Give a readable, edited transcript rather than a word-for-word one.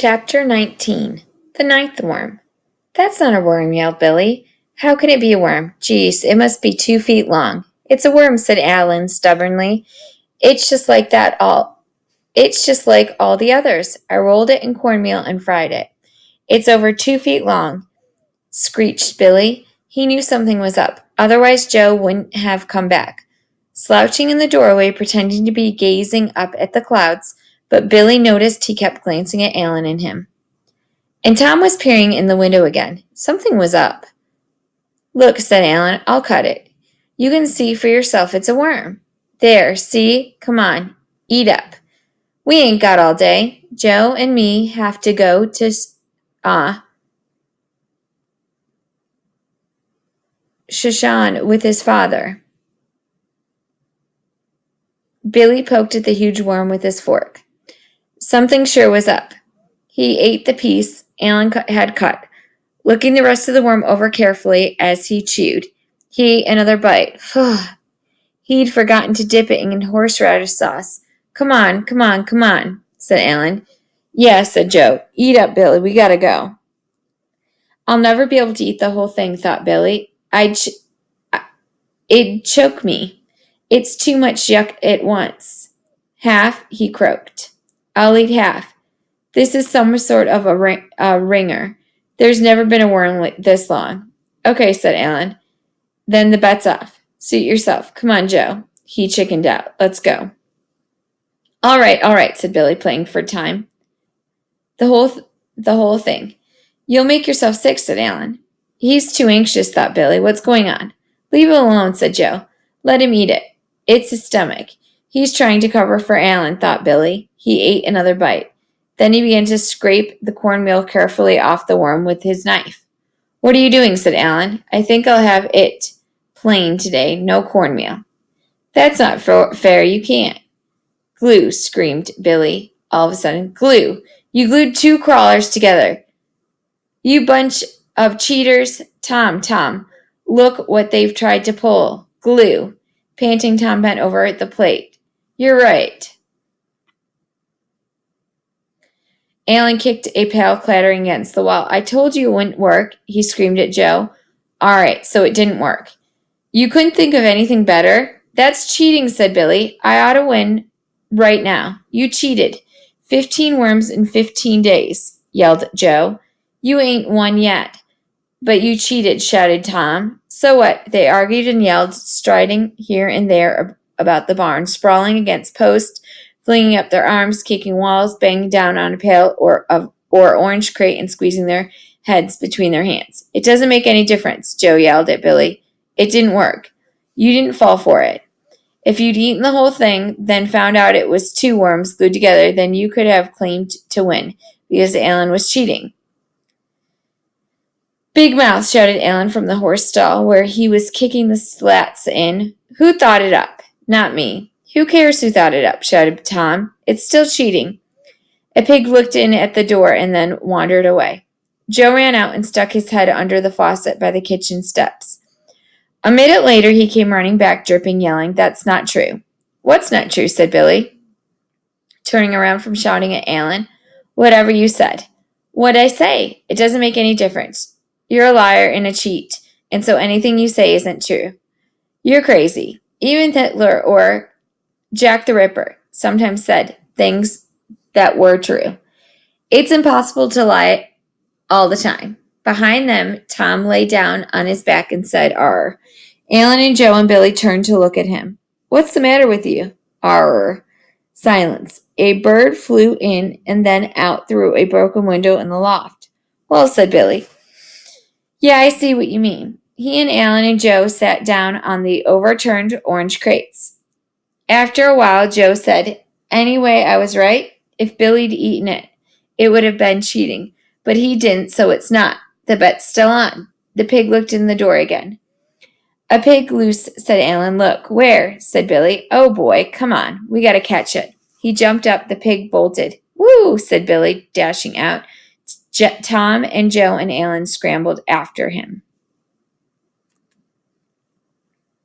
Chapter 19. The Ninth Worm. That's not a worm, yelled Billy. How can it be a worm? Geez, it must be 2 feet long. It's a worm, said Alan stubbornly. It's just like all the others. I rolled it in cornmeal and fried it. It's over 2 feet long, screeched Billy. He knew something was up. Otherwise Joe wouldn't have come back. Slouching in the doorway, pretending to be gazing up at the clouds, but Billy noticed he kept glancing at Alan and him. And Tom was peering in the window again. Something was up. Look, said Alan, I'll cut it. You can see for yourself it's a worm. There, see? Come on, eat up. We ain't got all day. Joe and me have to go to, Shoshan with his father. Billy poked at the huge worm with his fork. Something sure was up. He ate the piece Alan had cut, looking the rest of the worm over carefully as he chewed. He ate another bite. He'd forgotten to dip it in horseradish sauce. Come on, said Alan. Yeah, said Joe. Eat up, Billy. We gotta go. I'll never be able to eat the whole thing, thought Billy. It'd choke me. It's too much yuck at once. Half, he croaked. I'll eat half. This is some sort of a ringer. There's never been a worm this long. Okay, said Alan. Then the bet's off. Suit yourself. Come on, Joe. He chickened out. Let's go. All right, said Billy, playing for time. The whole thing. You'll make yourself sick, said Alan. He's too anxious, thought Billy. What's going on? Leave him alone, said Joe. Let him eat it. It's his stomach. He's trying to cover for Alan, thought Billy. He ate another bite. Then he began to scrape the cornmeal carefully off the worm with his knife. What are you doing, said Alan. I think I'll have it plain today, no cornmeal. That's not fair, you can't. Glue, screamed Billy, all of a sudden. Glue. You glued 2 crawlers together. You bunch of cheaters. Tom, look what they've tried to pull. Glue. Panting, Tom bent over at the plate. You're right. Alan kicked a pail clattering against the wall. I told you it wouldn't work, he screamed at Joe. All right, so it didn't work. You couldn't think of anything better? That's cheating, said Billy. I ought to win right now. You cheated. 15 worms in 15 days, yelled Joe. You ain't won yet. But you cheated, shouted Tom. So what? They argued and yelled, striding here and there about the barn, sprawling against posts, flinging up their arms, kicking walls, banging down on a pail or orange crate and squeezing their heads between their hands. It doesn't make any difference, Joe yelled at Billy. It didn't work. You didn't fall for it. If you'd eaten the whole thing, then found out it was 2 worms glued together, then you could have claimed to win, because Alan was cheating. Big mouth, shouted Alan from the horse stall, where he was kicking the slats in. Who thought it up? Not me. Who cares who thought it up? Shouted Tom. It's still cheating. A pig looked in at the door and then wandered away. Joe ran out and stuck his head under the faucet by the kitchen steps. A minute later, he came running back, dripping, yelling, That's not true. What's not true? Said Billy, turning around from shouting at Alan. Whatever you said. What'd I say? It doesn't make any difference. You're a liar and a cheat, and so anything you say isn't true. You're crazy. Even Hitler or Jack the Ripper sometimes said things that were true. It's impossible to lie all the time. Behind them, Tom lay down on his back and said, Arr. Alan and Joe and Billy turned to look at him. What's the matter with you? Arr. Silence. A bird flew in and then out through a broken window in the loft. Well, said Billy. Yeah, I see what you mean. He and Alan and Joe sat down on the overturned orange crates. After a while, Joe said, Anyway, I was right. If Billy'd eaten it, it would have been cheating. But he didn't, so it's not. The bet's still on. The pig looked in the door again. A pig loose, said Alan. Look. Where? Said Billy. Oh, boy, come on. We gotta catch it. He jumped up. The pig bolted. Woo, said Billy, dashing out. Tom and Joe and Alan scrambled after him.